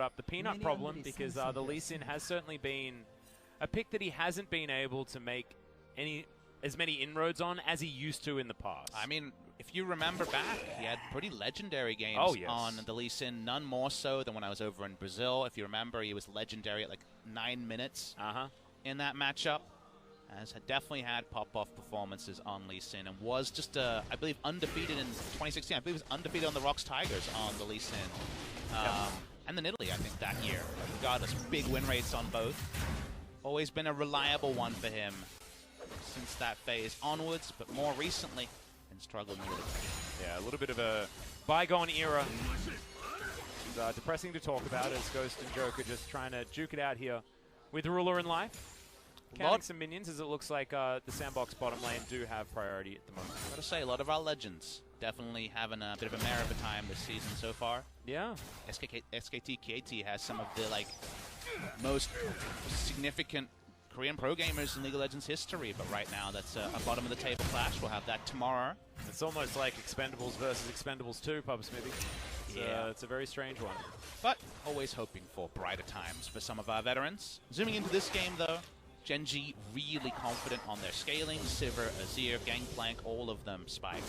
up the Peanut problem because the Lee Sin has certainly been a pick that he hasn't been able to make as many inroads on as he used to in the past. I mean, if you remember back, he had pretty legendary games on the Lee Sin, none more so than when I was over in Brazil. If you remember, he was legendary at like 9 minutes in that matchup. Has definitely had pop-off performances on Lee Sin and was just, I believe, undefeated in 2016. I believe he was undefeated on the Rocks Tigers on the Lee Sin. And then Italy, I think, that year. Regardless, big win rates on both. Always been a reliable one for him since that phase onwards, but more recently, been struggling a little bit. Yeah, a little bit of a bygone era. It's depressing to talk about as Ghost and Joker just trying to juke it out here with Ruler in life. Counting some minions as it looks like the Sandbox bottom lane do have priority at the moment. Gotta say, a lot of our legends definitely having a bit of a mare of a time this season so far. Yeah. SKT KT has some of the most significant Korean pro gamers in League of Legends history, but right now that's a bottom of the table clash. We'll have that tomorrow. It's almost like Expendables versus Expendables 2, Pub Smithy. It's a very strange one. But always hoping for brighter times for some of our veterans. Zooming into this game though, Gen.G really confident on their scaling. Sivir, Azir, Gangplank, all of them spike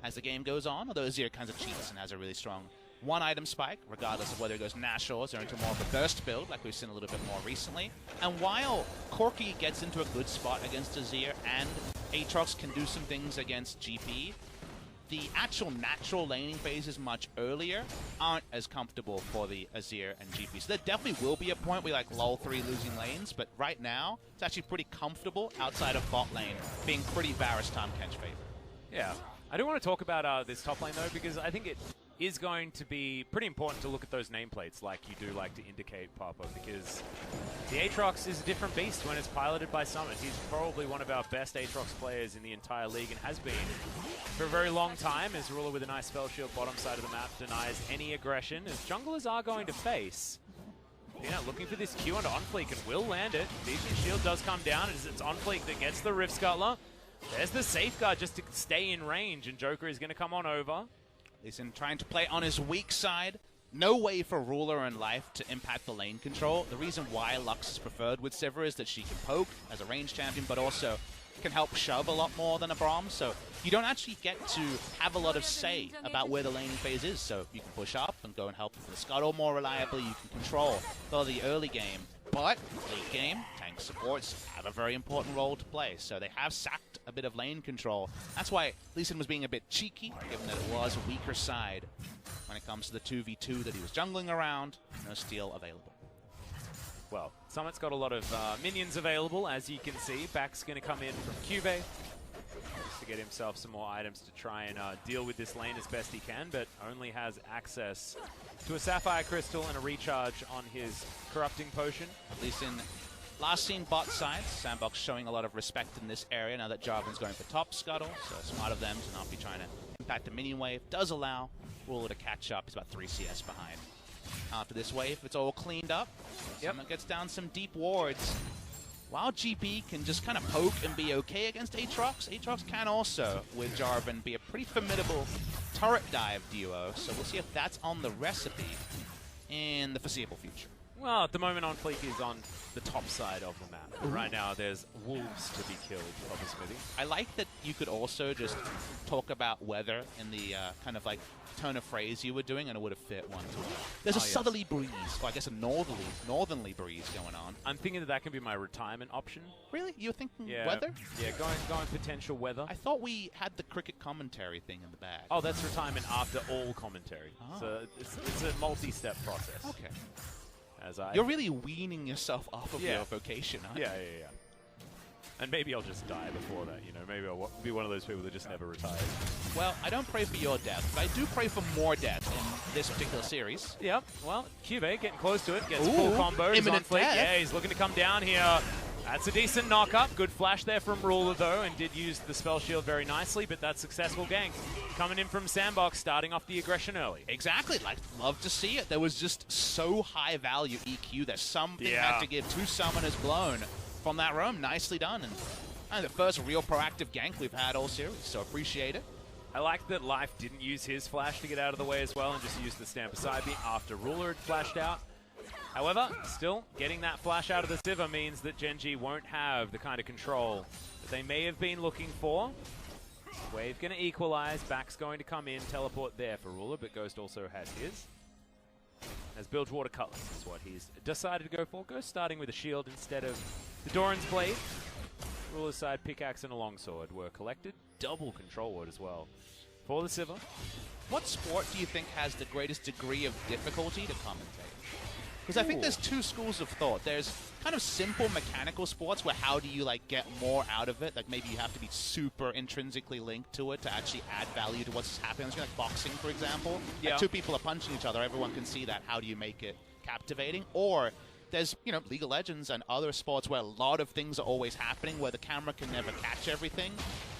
as the game goes on, although Azir kind of cheats and has a really strong one-item spike, regardless of whether it goes Nashor's or into more of a burst build, like we've seen a little bit more recently. And while Corki gets into a good spot against Azir and Aatrox can do some things against GP, the actual natural laning phases much earlier aren't as comfortable for the Azir and GP. So there definitely will be a point where lull 3 losing lanes, but right now it's actually pretty comfortable outside of bot lane, being pretty Varus Tahm Kench favorite. Yeah. I do want to talk about this top lane though, because I think it is going to be pretty important to look at those nameplates like you do like to indicate, Papa, because the Aatrox is a different beast when it's piloted by Summit. He's probably one of our best Aatrox players in the entire league and has been for a very long time, as Ruler with a nice spell shield bottom side of the map denies any aggression, as junglers are going to face. Peanut looking for this Q onto Onfleek and will land it. Vision shield does come down as it's Onfleek that gets the Rift Scuttler. There's the safeguard just to stay in range, and Joker is going to come on over. He's trying to play on his weak side. No way for Ruler in life to impact the lane control. The reason why Lux is preferred with Sivir is that she can poke as a range champion, but also can help shove a lot more than a Braum. So you don't actually get to have a lot of say about where the laning phase is. So you can push up and go and help with the Scuttle more reliably. You can control the early game. But late game, tank supports have a very important role to play. So they have sacked a bit of lane control. That's why Lee Sin was being a bit cheeky, given that it was a weaker side when it comes to the 2v2 that he was jungling around. No steal available. Well, Summit's got a lot of minions available, as you can see. Back's going to come in from Cube just to get himself some more items to try and deal with this lane as best he can, but only has access to a Sapphire Crystal and a recharge on his Corrupting Potion. At least in last seen bot side, Sandbox showing a lot of respect in this area now that Jarvan's going for top Scuttle, so smart of them to not be trying to impact the minion wave. Does allow Ruler to catch up. He's about 3 CS behind. After this wave, it's all cleaned up. Someone gets down some deep wards. While GP can just kind of poke and be okay against Aatrox, Aatrox can also, with Jarvan, be a pretty formidable turret dive duo. So we'll see if that's on the recipe in the foreseeable future. Well, at the moment, Onfleek is on the top side of the map. But right now, there's wolves to be killed, obviously. I like that you could also just talk about weather in the kind of tone of phrase you were doing, and it would have fit one to one. There's a southerly breeze, or I guess a northerly breeze going on. I'm thinking that can be my retirement option. Really? You were thinking weather? Yeah, going potential weather. I thought we had the cricket commentary thing in the bag. Oh, that's retirement after all commentary. Oh. So it's a multi-step process. Okay. You're really weaning yourself off of your vocation, aren't you? Yeah. And maybe I'll just die before that, you know. Maybe I'll be one of those people that just never retires. Well, I don't pray for your death, but I do pray for more death in this particular series. Yep. Well, Cube getting close to it. Gets full combo. Imminent death. Yeah, he's looking to come down here. That's a decent knock-up. Good flash there from Ruler, though, and did use the spell shield very nicely, but that's successful gank. Coming in from Sandbox, starting off the aggression early. Exactly. Love to see it. There was just so high value EQ that something had to give. 2 summoners blown from that roam. Nicely done. And the first real proactive gank we've had all series, so appreciate it. I like that Life didn't use his flash to get out of the way as well and just used the stand beside me after Ruler had flashed out. However, still, getting that flash out of the Sivir means that Gen G won't have the kind of control that they may have been looking for. Wave going to equalize, back's going to come in, teleport there for Ruler, but Ghost also has his. As Bilgewater Cutlass is what he's decided to go for. Ghost starting with a shield instead of the Doran's Blade. Ruler's side, pickaxe and a longsword were collected. Double control ward as well for the Sivir. What sport do you think has the greatest degree of difficulty to commentate? Because I think there's two schools of thought. There's kind of simple mechanical sports where how do you like get more out of it? Like maybe you have to be super intrinsically linked to it to actually add value to what's happening. Like boxing, for example. Yeah. Like two people are punching each other. Everyone can see that. How do you make it captivating? Or there's, you know, League of Legends and other sports where a lot of things are always happening, where the camera can never catch everything.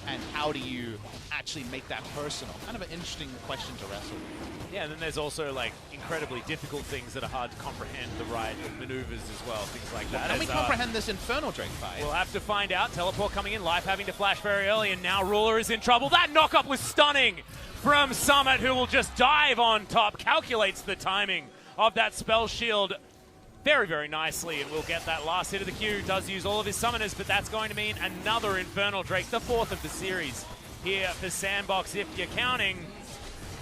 And how do you actually make that personal? Kind of an interesting question to wrestle with. Yeah, and then there's also like incredibly difficult things that are hard to comprehend, the right maneuvers as well, things like that. Can we comprehend this Infernal Drake fight? We'll have to find out. Teleport coming in, Life having to flash very early, and now Ruler is in trouble. That knock-up was stunning from Summit, who will just dive on top, calculates the timing of that spell shield very, very nicely, and we'll get that last hit of the queue. Does use all of his summoners, but that's going to mean another Infernal Drake, the fourth of the series here for Sandbox, if you're counting.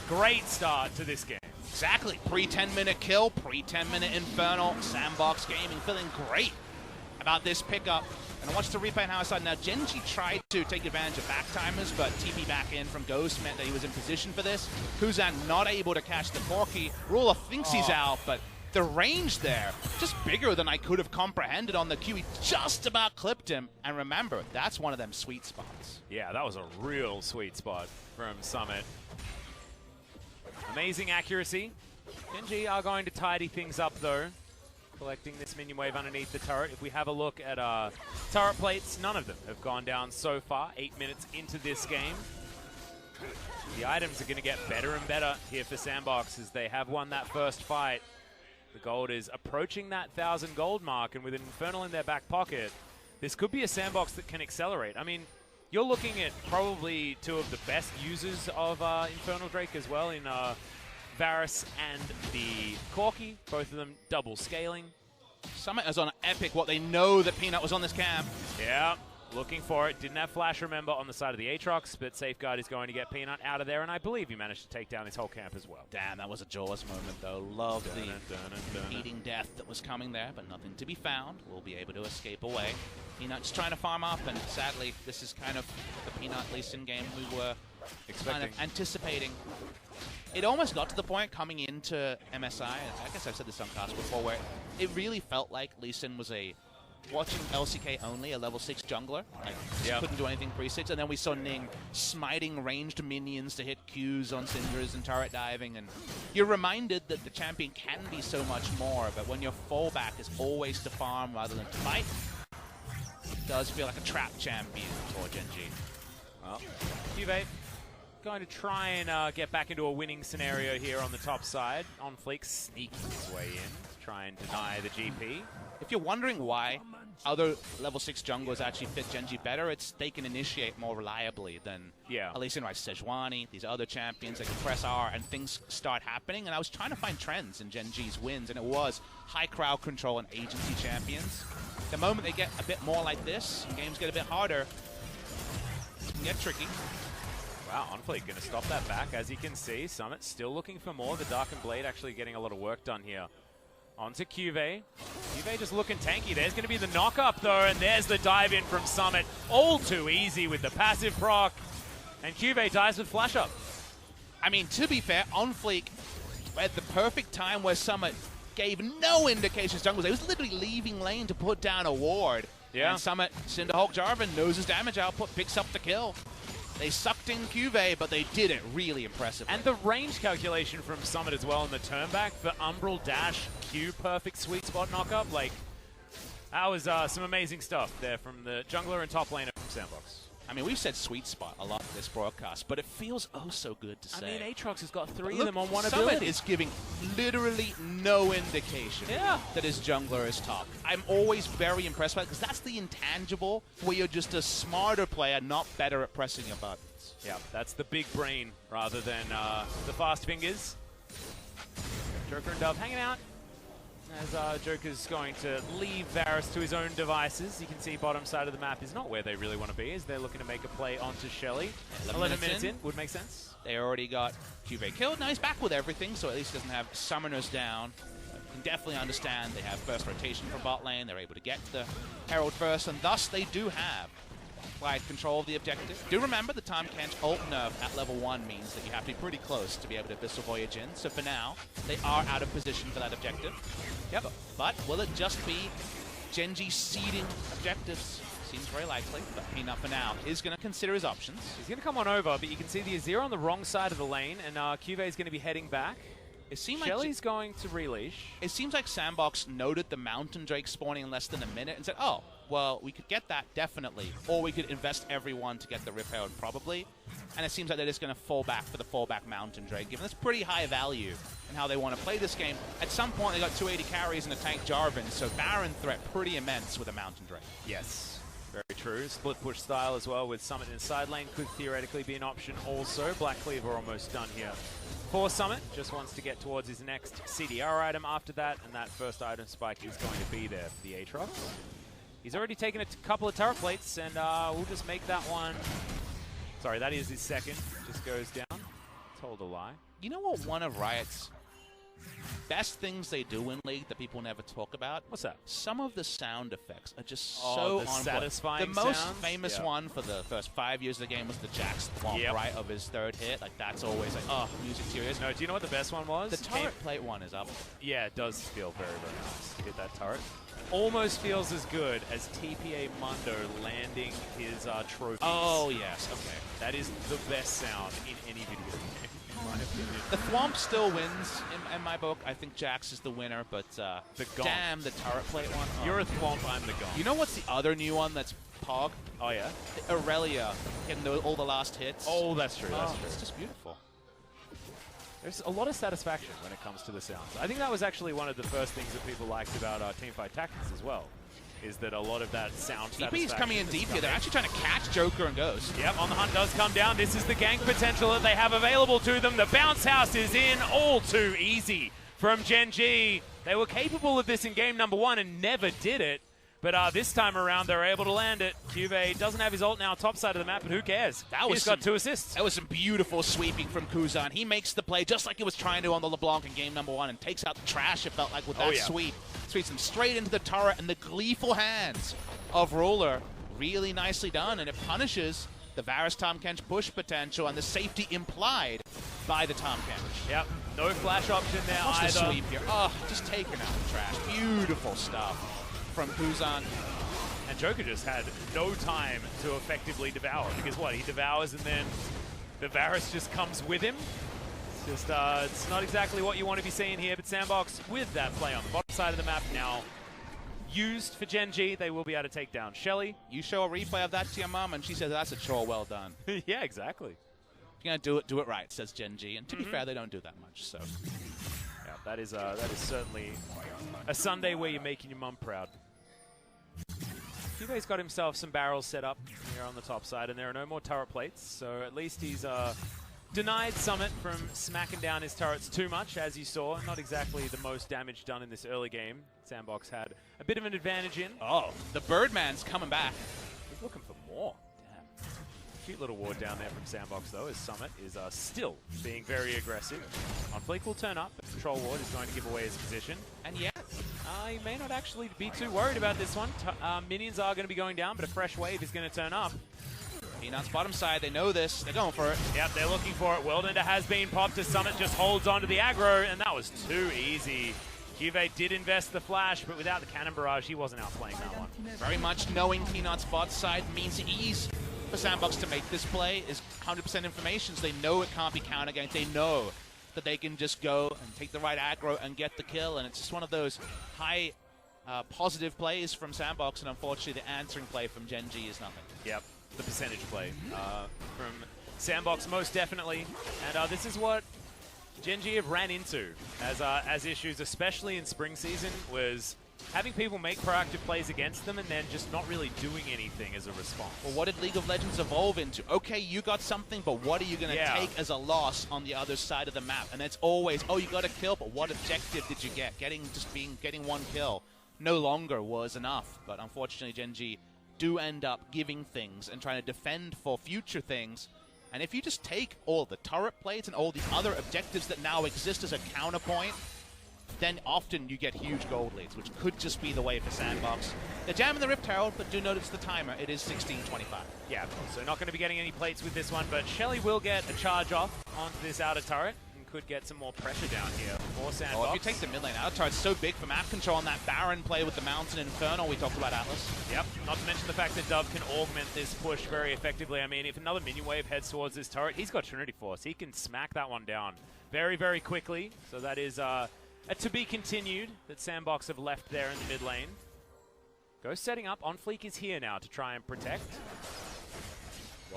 Great start to this game. Exactly. Pre-10-minute kill, pre-10-minute Infernal. Sandbox Gaming feeling great about this pickup. And I watched the replay on our side. Now, Gen G tried to take advantage of back-timers, but TP back in from Ghost meant that he was in position for this. Kuzan not able to catch the Corki. Ruler thinks he's out, but the range there, just bigger than I could have comprehended on the Q. He just about clipped him. And remember, that's one of them sweet spots. Yeah, that was a real sweet spot from Summit. Amazing accuracy. Gen G are going to tidy things up, though, collecting this minion wave underneath the turret. If we have a look at turret plates, none of them have gone down so far, 8 minutes into this game. The items are going to get better and better here for Sandbox as they have won that first fight. The gold is approaching that 1,000 gold mark, and with an Infernal in their back pocket, this could be a Sandbox that can accelerate. I mean, you're looking at probably two of the best users of Infernal Drake as well in Varus and the Corki, both of them double scaling. Summit is on Epic, what they know that Peanut was on this camp. Yeah, looking for it. Didn't have Flash, remember, on the side of the Aatrox, but Safeguard is going to get Peanut out of there, and I believe he managed to take down his whole camp as well. Damn, that was a Jaws moment, though. Loved the eating death that was coming there, but nothing to be found. We'll be able to escape away. Peanut just trying to farm up, and sadly, this is kind of the Peanut Lee Sin game we were kind of anticipating. It almost got to the point coming into MSI, I guess I've said this on cast before, where it really felt like Lee Sin was watching LCK only, a level 6 jungler. Like, couldn't do anything pre-6, and then we saw Ning smiting ranged minions to hit Qs on Synders and turret diving, and you're reminded that the champion can be so much more, but when your fallback is always to farm rather than to fight, it does feel like a trap champion for Gen G. Well, Juve going to try and get back into a winning scenario here on the top side. On Fleek sneaking his way in to try and deny the GP. If you're wondering why other level 6 junglers actually fit Gen G better, it's they can initiate more reliably than at least in Sejuani, these other champions. They can press R and things start happening. And I was trying to find trends in Gen G's wins, and it was high crowd control and agency champions. The moment they get a bit more like this, games get a bit harder, it can get tricky. Wow, Onfleet going to stop that back. As you can see, Summit still looking for more. The Darkened Blade actually getting a lot of work done here. Onto Cuve. Cuve just looking tanky. There's going to be the knock-up, though, and there's the dive-in from Summit. All too easy with the passive proc. And Cuve dies with flash-up. I mean, to be fair, Onfleek, at the perfect time where Summit gave no indications jungles. They was literally leaving lane to put down a ward. Yeah. And Summit, Cinderhawk Jarvan knows his damage output, picks up the kill. They sucked in Cuve, but they did it really impressively. And the range calculation from Summit as well in the turn back for Umbral, Dash, Q, perfect sweet spot knock-up. Like, that was some amazing stuff there from the jungler and top laner from Sandbox. I mean, we've said sweet spot a lot this broadcast, but it feels oh so good to say. I mean, Aatrox has got three of them on one Summit ability. is giving literally no indication that his jungler is top. I'm always very impressed by it, because that's the intangible where you're just a smarter player, not better at pressing your buttons. options. Yeah, that's the big brain rather than the fast fingers. Joker and Dove hanging out as Joker's going to leave Varus to his own devices. You can see bottom side of the map is not where they really want to be, as they're looking to make a play onto Shelly. 11 minutes in would make sense. They already got QV killed. Now he's back with everything, so at least he doesn't have summoners down. You can definitely understand they have first rotation from bot lane. They're able to get the Herald first, and thus they do have wide control of the objective. Do remember the Tahm Kench ult nerf at level 1 means that you have to be pretty close to be able to Abyssal Voyage in. So for now, they are out of position for that objective. Yep. But will it just be Genji seeding objectives? Seems very likely, but Peanut for now is going to consider his options. He's going to come on over, but you can see the Azir on the wrong side of the lane, and QV is going to be heading back. It seems Shelly's going to releash. It seems like Sandbox noted the Mountain Drake spawning in less than a minute and said, oh, well, we could get that, definitely. Or we could invest everyone to get the Rip Herald, probably. And it seems like they're just going to fall back for the fallback Mountain Drake, given that's pretty high value in how they want to play this game. At some point, they got 280 carries and a tank Jarvan, so Baron threat pretty immense with a Mountain Drake. Yes. Very true. Split push style as well with Summit in side lane could theoretically be an option also. Black Cleaver almost done here for Summit. Just wants to get towards his next CDR item after that, and that first item spike is going to be there for the Aatrox. He's already taken a couple of turret plates, and we'll just make that one. Sorry, that is his second. Just goes down. Told a lie. You know what one of Riot's best things they do in League that people never talk about? What's that? Some of the sound effects are just so on satisfying. The most sounds? famous one for the first 5 years of the game was the Jax thwomp, right, of his third hit. Like, that's always like, oh, music serious. No, do you know what the best one was? The turret plate one is up. Yeah, it does feel very, very nice to hit that turret. Almost feels as good as TPA Mundo landing his trophies. Oh, yes, okay. That is the best sound in any video game, in my opinion. The thwomp still wins in my book. I think Jax is the winner, but damn, the turret plate one. Oh. You're a thwomp, I'm the gong. You know what's the other new one that's Pog? Oh, yeah? The Aurelia getting all the last hits. Oh, that's true, that's true. It's just beautiful. There's a lot of satisfaction when it comes to the sounds. I think that was actually one of the first things that people liked about Teamfight Tactics as well, is that a lot of that sound TP's coming in deep here. They're actually trying to catch Joker and Ghost. Yep, On the Hunt does come down. This is the gank potential that they have available to them. The bounce house is in all too easy from Genji. They were capable of this in game number 1 and never did it. But this time around, they're able to land it. QV doesn't have his ult now, top side of the map, but who cares? He's got 2 assists. That was some beautiful sweeping from Kuzan. He makes the play just like he was trying to on the LeBlanc in game number 1 and takes out the trash, it felt like, with that sweep. Sweeps him straight into the turret, and the gleeful hands of Ruler. Really nicely done, and it punishes the Varus Tahm Kench push potential and the safety implied by the Tahm Kench. Yep, no flash option there Watch either. The sweep here. Oh, just taking out the trash. Beautiful stuff from Kuzan. And Joker just had no time to effectively devour, because what, he devours and then the Varus just comes with him? Just, it's not exactly what you want to be seeing here, but Sandbox with that play on the bottom side of the map now used for Genji, they will be able to take down Shelly. You show a replay of that to your mom and she says, that's a chore well done. Yeah, exactly. If you're going to do it right, says Genji. And to be fair, they don't do that much, so. Yeah, that is certainly a Sunday where you're making your mum proud. QV's got himself some barrels set up here on the top side, and there are no more turret plates, so at least he's denied Summit from smacking down his turrets too much, as you saw. Not exactly the most damage done in this early game. Sandbox had a bit of an advantage in. Oh, the Birdman's coming back. He's looking for more. Damn. Cute little ward down there from Sandbox, though, as Summit is still being very aggressive. On Fleek will turn up, but Control Ward is going to give away his position. And yes, he may not actually be too worried about this one. Minions are going to be going down, but a fresh wave is going to turn up. Peanut's bottom side, they know this. They're going for it. Yep, they're looking for it. World Ender has been popped as Summit just holds on to the aggro, and that was too easy. QV did invest the flash, but without the Cannon Barrage, he wasn't outplaying that one. Very much knowing Peanut's bot side means ease for Sandbox to make this play is 100% information, so they know it can't be counter ganked. They know that they can just go and take the right aggro and get the kill, and it's just one of those high positive plays from Sandbox, and unfortunately the answering play from Genji is nothing. Yep, the percentage play from Sandbox most definitely, and this is what Genji have ran into as issues, especially in spring season, was having people make proactive plays against them and then just not really doing anything as a response. Well, what did League of Legends evolve into? Okay, you got something, but what are you going to take as a loss on the other side of the map? And it's always, oh, you got a kill, but what objective did you get? Getting one kill no longer was enough. But unfortunately, Gen.G do end up giving things and trying to defend for future things. And if you just take all the turret plates and all the other objectives that now exist as a counterpoint, then often you get huge gold leads, which could just be the way for Sandbox. They're jamming the Rift Herald, but do notice the timer. It is 16:25. Yeah, so not going to be getting any plates with this one, but Shelly will get a charge off onto this outer turret and could get some more pressure down here for Sandbox. Oh, if you take the mid lane, outer turret's so big for map control on that Baron play with the Mountain Infernal we talked about, Atlas. Yep, not to mention the fact that Dove can augment this push very effectively. I mean, if another minion wave heads towards this turret, he's got Trinity Force. He can smack that one down very, very quickly. So that is a to be continued that Sandbox have left there in the mid lane. Ghost setting up. On Fleek is here now to try and protect.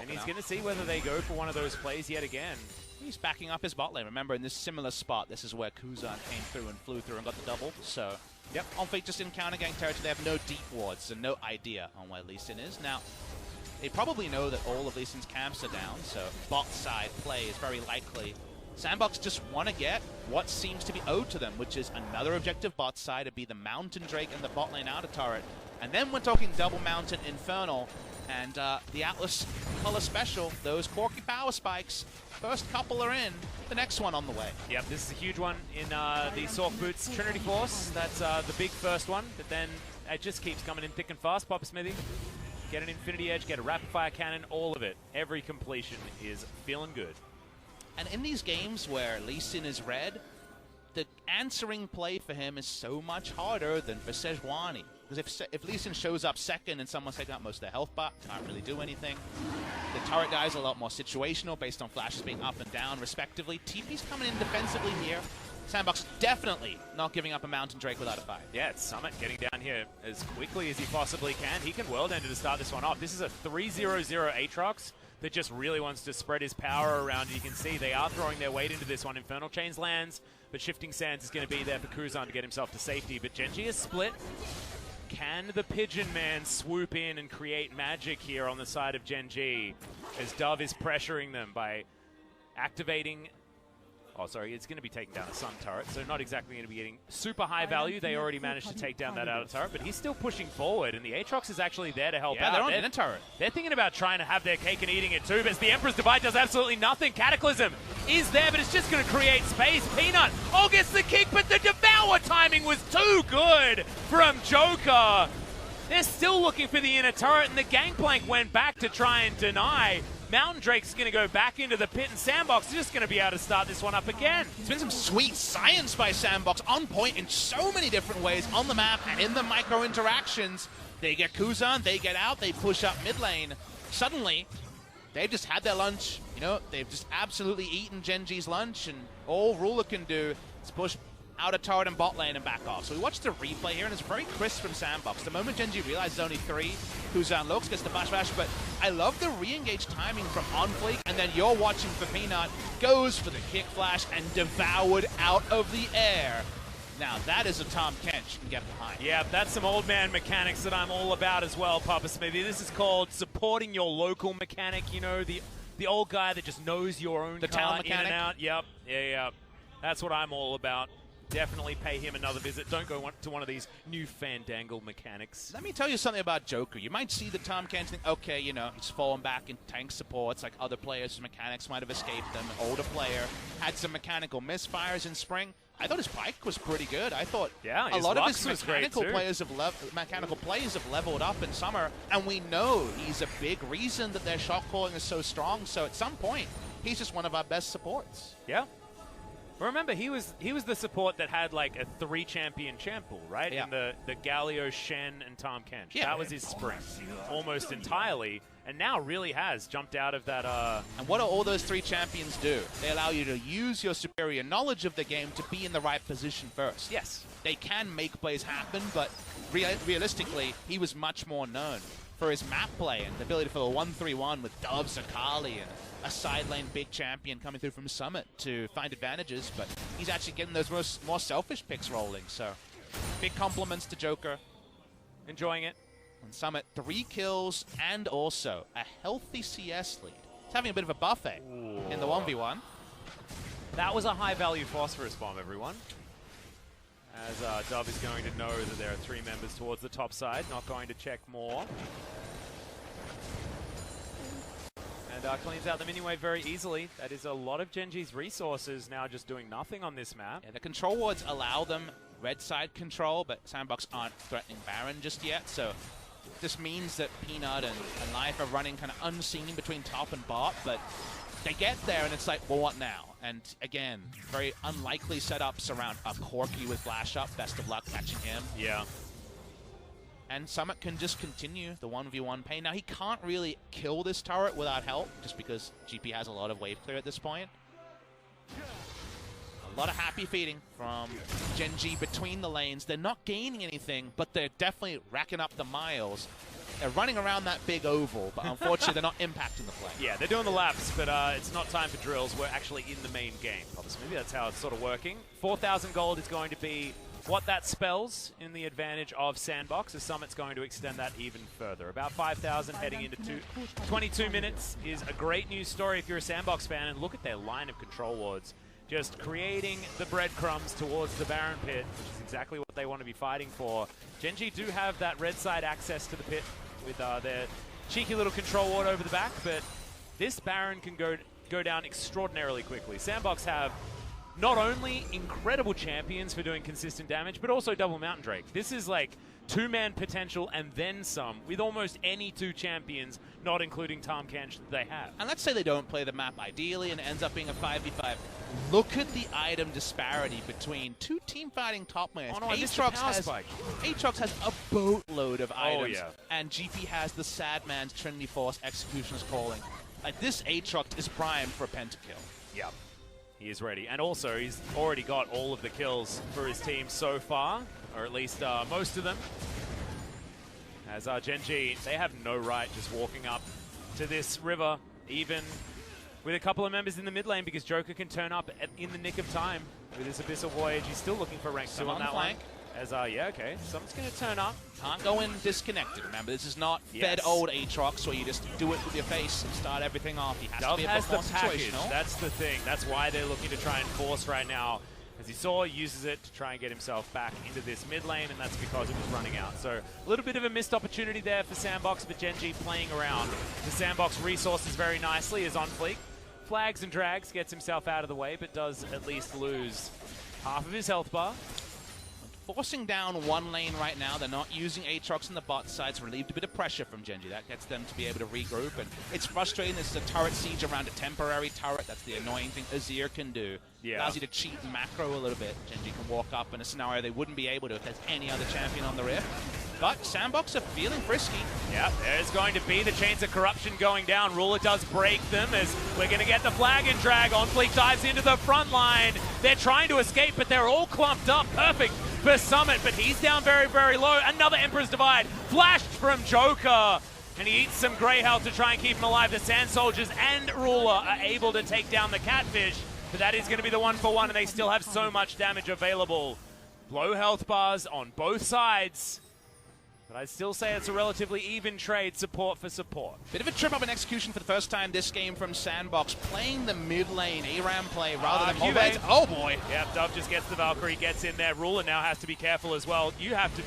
And he's going to see whether they go for one of those plays yet again. He's backing up his bot lane. Remember, in this similar spot, this is where Kuzan came through and flew through and got the double. So, yep, on Fleek just in counter gang territory. They have no deep wards and no idea on where Lee Sin is. Now, they probably know that all of Lee Sin's camps are down, so bot side play is very likely. Sandbox just want to get what seems to be owed to them, which is another objective bot side to be the Mountain Drake and the bot lane outer turret. And then we're talking double Mountain Infernal and the Atlas color special, those quirky power spikes. First couple are in, the next one on the way. Yep, this is a huge one in the Sork Boots Trinity Force. That's the big first one, but then it just keeps coming in thick and fast. Papa Smithy, get an Infinity Edge, get a Rapid Fire Cannon, all of it. Every completion is feeling good. And in these games where Lee Sin is red, the answering play for him is so much harder than for Sejuani. Because if Lee Sin shows up second and someone's taking out most of their health bar, can't really do anything. The turret guys are a lot more situational based on flashes being up and down respectively. TP's coming in defensively here. Sandbox definitely not giving up a Mountain Drake without a fight. Yeah, it's Summit getting down here as quickly as he possibly can. He can World Ender to start this one off. This is a 3-0-0 Aatrox that just really wants to spread his power around. You can see they are throwing their weight into this one. Infernal Chains lands, but Shifting Sands is going to be there for Kuzan to get himself to safety. But Gen.G is split. Can the Pigeon Man swoop in and create magic here on the side of Gen.G as Dove is pressuring them by activating... Oh, sorry, it's going to be taking down a Sun turret, so not exactly going to be getting super high value. They already managed to take down that outer turret, but he's still pushing forward, and the Aatrox is actually there to help out. They're on in a turret. They're thinking about trying to have their cake and eating it too, but the Emperor's Divide does absolutely nothing. Cataclysm is there, but it's just going to create space. Peanut gets the kick, but the Devour timing was too good from Joker. They're still looking for the inner turret, and the Gangplank went back to try and deny. Mountain Drake's going to go back into the pit, and Sandbox is just going to be able to start this one up again. It's been some sweet science by Sandbox, on point in so many different ways on the map and in the micro interactions. They get Kuzan, they get out, they push up mid lane. Suddenly, they've just had their lunch. You know, they've just absolutely eaten Gen.G's lunch, and all Ruler can do is push outer turret and bot lane and back off. So we watched the replay here, and it's very crisp from Sandbox. The moment Gen.G realizes only 3, Kuzan looks, gets the bash, but I love the re-engage timing from on Fleek, and then you're watching for Peanut, goes for the kick flash and devoured out of the air. Now that is a Tom Kench can get behind. Yeah, that's some old man mechanics that I'm all about as well, Papa Smithy. This is called supporting your local mechanic, you know, the old guy that just knows your own town mechanic. In and out. Yep, yeah. That's what I'm all about. Definitely pay him another visit. Don't go to one of these new fandangle mechanics. Let me tell you something about Joker. You might see the Tom Kench think, okay, you know, he's fallen back in tank supports like other players' mechanics might have escaped them. An older player had some mechanical misfires in spring. I thought his Pike was pretty good. I thought a lot of his mechanical plays have leveled up in summer, and we know he's a big reason that their shot calling is so strong. So at some point, he's just one of our best supports. Yeah. Remember, he was the support that had like a 3-champion champ pool, right? Yeah. In the Galio, Shen, and Tom Kench. Yeah. That was his spring, almost entirely, and now really has jumped out of that. And what do all those 3 champions do? They allow you to use your superior knowledge of the game to be in the right position first. Yes. They can make plays happen, but realistically, he was much more known for his map play and the ability for the 1-3-1 with Dove, Zakali, and a side lane big champion coming through from Summit to find advantages, but he's actually getting those more selfish picks rolling, so Big compliments to Joker. Enjoying it. And Summit, 3 kills and also a healthy CS lead. He's having a bit of a buffet in the 1v1. That was a high-value phosphorus bomb, everyone. As Dove is going to know that there are 3 members towards the top side, not going to check more. And cleans out the mini-wave very easily. That is a lot of Gen.G's resources now just doing nothing on this map. Yeah, the control wards allow them red side control, but Sandbox aren't threatening Baron just yet, so this means that Peanut and Life are running kind of unseen between top and bot, but they get there and it's like, well, what now? And again, very unlikely setups around a Corky with Flash Up. Best of luck catching him. Yeah. And Summit can just continue the 1v1 pain. Now, he can't really kill this turret without help, just because GP has a lot of wave clear at this point. A lot of happy feeding from Gen.G between the lanes. They're not gaining anything, but they're definitely racking up the miles. They're running around that big oval, but unfortunately they're not impacting the play. Yeah, they're doing the laps, but it's not time for drills. We're actually in the main game. Obviously, maybe that's how it's sort of working. 4,000 gold is going to be what that spells in the advantage of Sandbox, as Summit's going to extend that even further. About 5,000 heading into 22 minutes is a great news story if you're a Sandbox fan, and look at their line of control wards. Just creating the breadcrumbs towards the Baron pit, which is exactly what they want to be fighting for. Gen.G do have that red side access to the pit with their cheeky little control ward over the back, but this Baron can go down extraordinarily quickly. Sandbox have not only incredible champions for doing consistent damage, but also double Mountain Drake. This is like 2-man potential and then some, with almost any 2 champions, not including Tahm Kench, that they have. And let's say they don't play the map ideally and it ends up being a 5v5. Look at the item disparity between 2 team-fighting top laners. Oh no, Aatrox has a boatload of items, yeah. and GP has the sad man's Trinity Force Executioner's Calling. Like, this Aatrox is primed for a pentakill. Yep. He is ready. And also, he's already got all of the kills for his team so far, or at least most of them. As Gen.G, they have no right just walking up to this river, even with a couple of members in the mid lane, because Joker can turn up in the nick of time with his Abyssal Voyage. He's still looking for rank 2 on that flank. As, yeah, okay, someone's going to turn up. Can't go in disconnected, remember. This is not fed old Aatrox where you just do it with your face and start everything off. He has Dove to be a has bit more the package. situational. That's the thing. That's why they're looking to try and force right now. As he saw, uses it to try and get himself back into this mid lane, and that's because it was running out. So a little bit of a missed opportunity there for Sandbox, but Gen.G playing around the Sandbox resources very nicely, is on fleek. Flags and drags, gets himself out of the way, but does at least lose half of his health bar. Forcing down one lane right now. They're not using Aatrox on the bot side. It's relieved a bit of pressure from Gen.G. That gets them to be able to regroup. And it's frustrating. This is a turret siege around a temporary turret. That's the annoying thing Azir can do. Yeah. Allows you to cheat macro a little bit. Gen.G can walk up in a scenario they wouldn't be able to if there's any other champion on the Rift. But Sandbox are feeling frisky. Yeah, there's going to be the Chains of Corruption going down. Ruler does break them as we're going to get the flag and drag. On Fleek dives into the front line. They're trying to escape, but they're all clumped up. Perfect for Summit, but he's down very, very low. Another Emperor's Divide flashed from Joker. And he eats some grey health to try and keep him alive. The Sand Soldiers and Ruler are able to take down the Catfish. But that is going to be the 1-for-1, and they still have so much damage available. Low health bars on both sides. But I'd still say it's a relatively even trade, support for support. Bit of a trip up in execution for the first time this game from Sandbox, playing the mid lane ARAM play rather than mid. Oh boy. Yeah, Dove just gets the Valkyrie, gets in there. Ruler now has to be careful as well. You have to,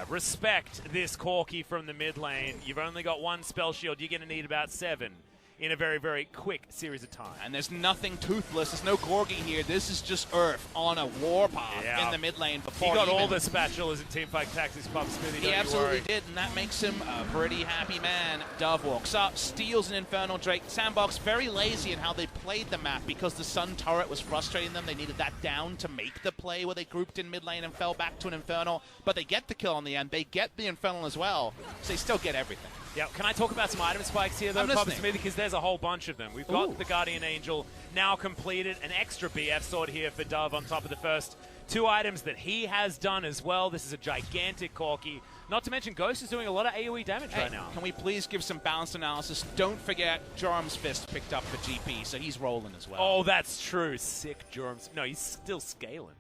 respect this Corky from the mid lane. You've only got 1 spell shield. You're going to need about 7 in a very, very quick series of time. And there's nothing toothless. There's no Gorgie here. This is just Earth on a warpath in the mid lane. Before he got all the spatulas in Teamfight Tactics Pub Smoothie. He absolutely did, and that makes him a pretty happy man. Dove walks up, steals an Infernal Drake. Sandbox very lazy in how they played the map because the Sun turret was frustrating them. They needed that down to make the play where they grouped in mid lane and fell back to an Infernal. But they get the kill on the end. They get the Infernal as well, so they still get everything. Yeah, can I talk about some item spikes here, though, Papa Smoothie? Because there's a whole bunch of them. We've got the Guardian Angel now completed, an extra BF sword here for Dove on top of the first 2 items that he has done as well. This is a gigantic Corky. Not to mention, Ghost is doing a lot of AoE damage right now. Can we please give some balanced analysis? Don't forget, Jorum's Fist picked up for GP, so he's rolling as well. Oh, that's true. Sick Jorum's. No, he's still scaling.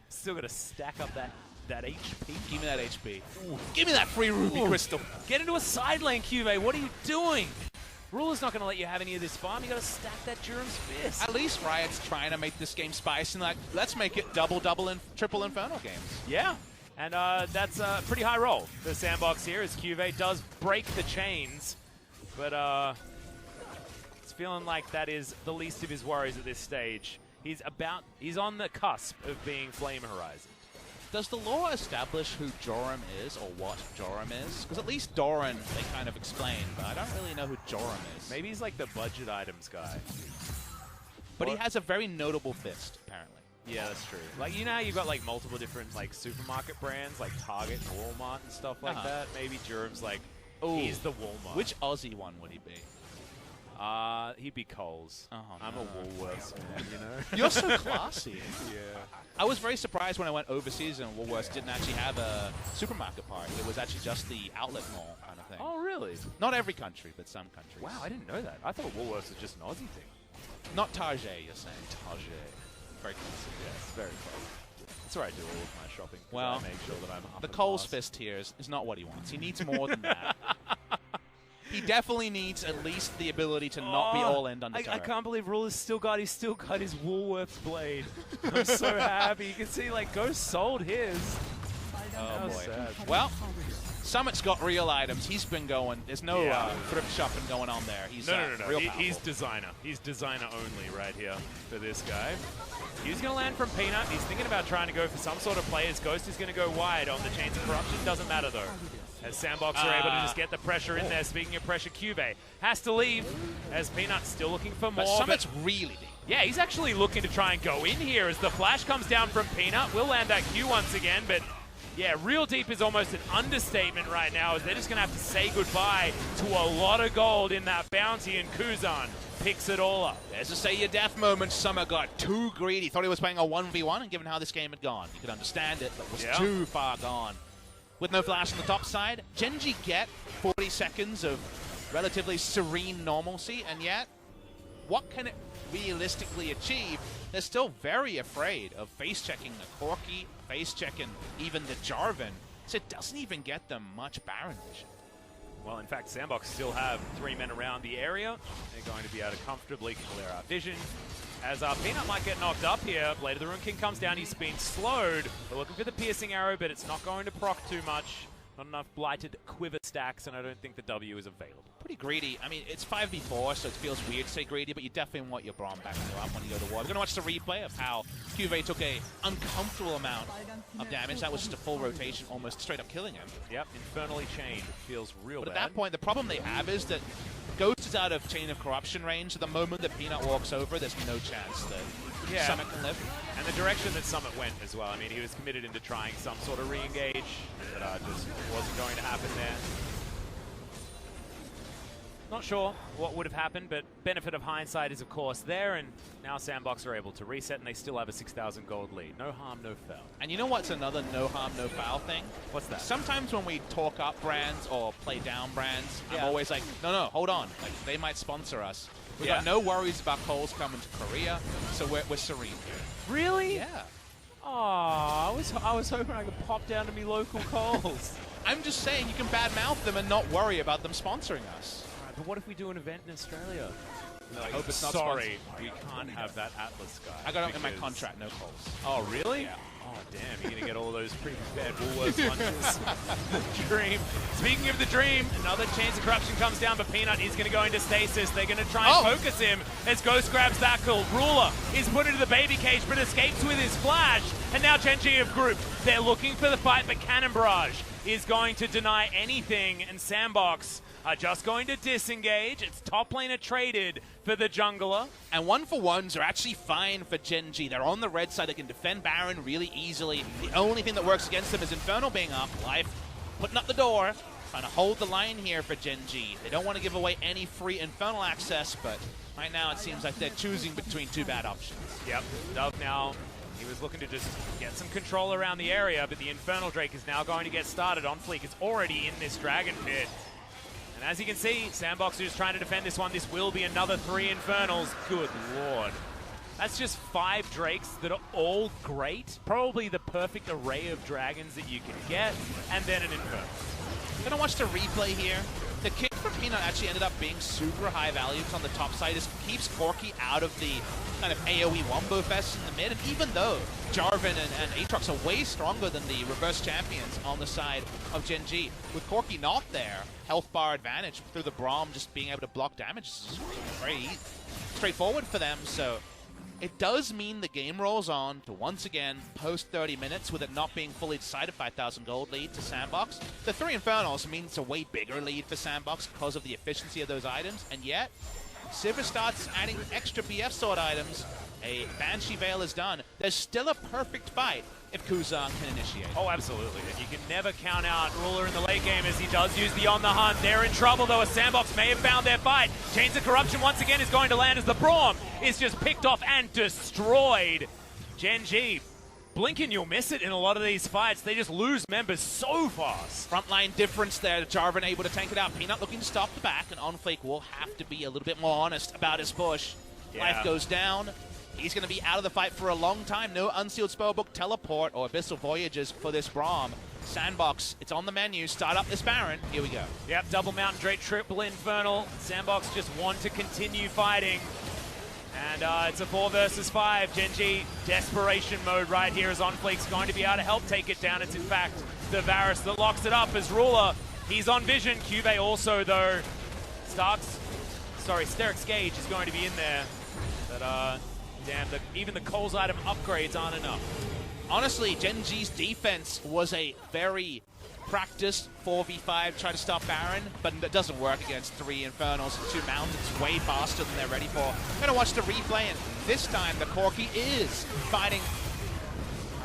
Still got to stack up that that HP. Give me that HP. Ooh. Give me that free Ruby Crystal. Get into a side lane, QV. What are you doing? Ruler's not going to let you have any of this farm. You got to stack that Durham's Fist. At least Riot's trying to make this game spicy and like, let's make it double and triple Infernal games. Yeah, and that's a pretty high roll for Sandbox here as QV does break the chains, but it's feeling like that is the least of his worries at this stage. He's on the cusp of being Flame Horizon. Does the lore establish who Joram is or what Joram is? Because at least Doran they kind of explain, but I don't really know who Joram is. Maybe he's like the budget items guy. But he has a very notable fist, apparently. Yeah, that's true. Like, you know how you've got like multiple different like supermarket brands like Target and Walmart and stuff like that? Maybe Durham's like, he's the Walmart. Which Aussie one would he be? He'd be Coles. Oh, I'm a Woolworths man, you know? You're so classy. Yeah. I was very surprised when I went overseas and Woolworths didn't actually have a supermarket part. It was actually just the outlet mall kind of thing. Oh, really? Not every country, but some countries. Wow, I didn't know that. I thought Woolworths was just an Aussie thing. Not Target, you're saying. Target. Very classy. Yes, very close. That's where I do all of my shopping. Well, I make sure that I'm up the and Coles fast. fist here is not what he wants. He needs more than that. He definitely needs at least the ability to not be all end under turret. I can't believe Ruler's still got his Woolworths blade. I'm so happy. You can see like Ghost sold his. Oh boy. Sad. Well, Summit's got real items. He's been going. There's no thrift shopping going on there. He's No. real He's designer. He's designer only right here for this guy. He's going to land from Peanut. He's thinking about trying to go for some sort of play. His Ghost is going to go wide on the Chains of Corruption. Doesn't matter though. As Sandbox are able to just get the pressure in there. Speaking of pressure, QV has to leave as Peanut's still looking for more. But Summit's really deep. Yeah, he's actually looking to try and go in here as the flash comes down from Peanut. Will land that Q once again, but yeah, real deep is almost an understatement right now as they're just going to have to say goodbye to a lot of gold in that bounty, and Kuzan picks it all up. There's a say your death moment. Summit got too greedy. Thought he was playing a 1v1, and given how this game had gone, you could understand it, but was too far gone. With no flash on the top side, Genji get 40 seconds of relatively serene normalcy, and yet, what can it realistically achieve? They're still very afraid of face-checking the Corki, face-checking even the Jarvan, so it doesn't even get them much Baron vision. Well, in fact, Sandbox still have 3 men around the area. They're going to be able to comfortably clear out vision. As Peanut might get knocked up here, Blade of the Rune King comes down, he's been slowed. They're looking for the piercing arrow, but it's not going to proc too much. Not enough blighted quiver stacks, and I don't think the W is available. Pretty greedy. I mean, it's 5v4, so it feels weird to say greedy, but you definitely want your Braum back up when you go to war. We're going to watch the replay of how QV took a uncomfortable amount of damage. That was just a full rotation, almost straight up killing him. Yep, infernally chained. It feels real bad. But bad. at that point, the problem they have is that Ghost is out of Chain of Corruption range, so the moment that Peanut walks over, there's no chance that Summit can live. And the direction that Summit went as well. I mean, he was committed into trying some sort of re-engage, but just wasn't going to happen there. Not sure what would have happened, but benefit of hindsight is, of course, there, and now Sandbox are able to reset, and they still have a 6,000 gold lead. No harm, no foul. And you know what's another no harm, no foul thing? What's that? Sometimes when we talk up brands or play down brands, I'm always like, no, hold on. Like, they might sponsor us. We've got no worries about Coles coming to Korea, so we're serene here. Really? Yeah. Aw, I was hoping I could pop down to me local Coles. I'm just saying you can badmouth them and not worry about them sponsoring us. But what if we do an event in Australia? No, I hope it's not Sorry, we can't have that Atlas guy. I got it in my contract, no Coles. Oh, really? Yeah. Oh, damn, you're going to get all those pre-prepared Woolworths lunches. Dream. Speaking of the dream, another Chains of Corruption comes down, but Peanut is going to go into stasis. They're going to try and focus him as Ghost grabs that kill. Ruler is put into the baby cage, but escapes with his flash. And now Genji have grouped. They're looking for the fight, but Cannon Barrage is going to deny anything, and Sandbox are just going to disengage. It's top laner traded for the jungler. And 1-for-1s are actually fine for Genji. They're on the red side. They can defend Baron really easily. The only thing that works against them is Infernal being up. Life putting up the door. Trying to hold the line here for Genji. They don't want to give away any free Infernal access, but right now it seems like they're choosing between two bad options. Yep, Dove now, he was looking to just get some control around the area, but the Infernal Drake is now going to get started on Fleek. It's already in this Dragon Pit. And as you can see, Sandbox is trying to defend this one. This will be another 3 Infernals. Good lord. That's just 5 Drakes that are all great. Probably the perfect array of dragons that you can get, and then an Inferno. Gonna watch the replay here. The kick from Peanut actually ended up being super high value because on the top side, it keeps Corki out of the kind of AoE Wombo Fest in the mid. And even though Jarvan and Aatrox are way stronger than the reverse champions on the side of Gen G, with Corki not there, health bar advantage through the Braum just being able to block damage is very straightforward for them. So it does mean the game rolls on to once again post 30 minutes with it not being fully decided. 5,000 gold lead to Sandbox. The 3 Infernals means a way bigger lead for Sandbox because of the efficiency of those items, and yet Sivir starts adding extra BF sword items. A Banshee Veil is done. There's still a perfect fight if Kuzan can initiate. Oh, absolutely. And you can never count out Ruler in the late game as he does use the On the Hunt. They're in trouble, though, as Sandbox may have found their fight. Chains of Corruption once again is going to land as the Braum is just picked off and destroyed. Gen G, blink and you'll miss it in a lot of these fights. They just lose members so fast. Frontline difference there. Jarvan able to tank it out. Peanut looking to stop the back, and OnFlake will have to be a little bit more honest about his push. Yeah. Life goes down. He's going to be out of the fight for a long time. No Unsealed Spellbook, Teleport, or Abyssal Voyages for this Braum. Sandbox, it's on the menu. Start up this Baron. Here we go. Yep, double Mountain Drake, triple Infernal. Sandbox just want to continue fighting. And it's a 4 versus 5. Gen G, desperation mode right here as OnFlake's going to be able to help take it down. It's in fact the Varus that locks it up as Ruler. He's on vision. Cuvee also, though. Steric's Gauge is going to be in there. But, damn, even the Coles item upgrades aren't enough. Honestly, Gen G's defense was a very practiced 4v5, try to stop Baron, but it doesn't work against 3 Infernals and 2 Mountains way faster than they're ready for. Gonna watch the replay, and this time the Corki is fighting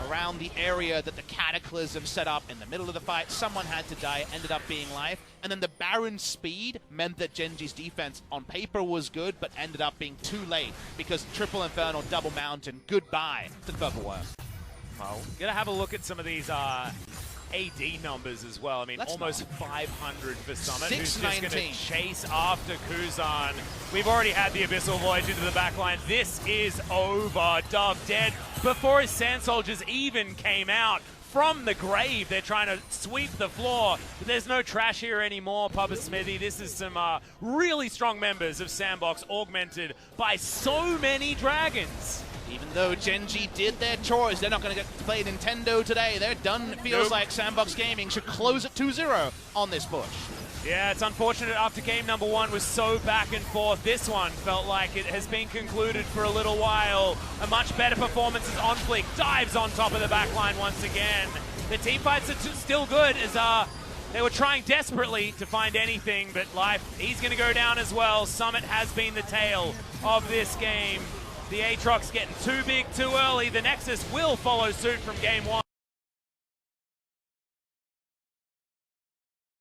around the area that the Cataclysm set up in the middle of the fight. Someone had to die, ended up being life. And then the Baron speed meant that Gen G's defense on paper was good, but ended up being too late because triple Infernal, double Mountain, goodbye to the Purple Worm. Well, gonna have a look at some of these AD numbers as well. I mean, almost 500 for Summit, who's just going to chase after Kuzan. We've already had the Abyssal Voyage into the backline. This is over. Dove dead before his Sand Soldiers even came out from the grave. They're trying to sweep the floor, but there's no trash here anymore, Papa Smithy. This is some really strong members of Sandbox, augmented by so many dragons. Even though Gen G did their chores, they're not going to get to play Nintendo today. They're done. It feels like Sandbox Gaming should close at 2-0 on this push. Yeah, it's unfortunate after game number 1 was so back and forth. This one felt like it has been concluded for a little while. A much better performance as OnFlake dives on top of the backline once again. The team fights are still good as they were trying desperately to find anything, but Life, he's going to go down as well. Summit has been the tale of this game. The Aatrox getting too big too early. The Nexus will follow suit from game 1.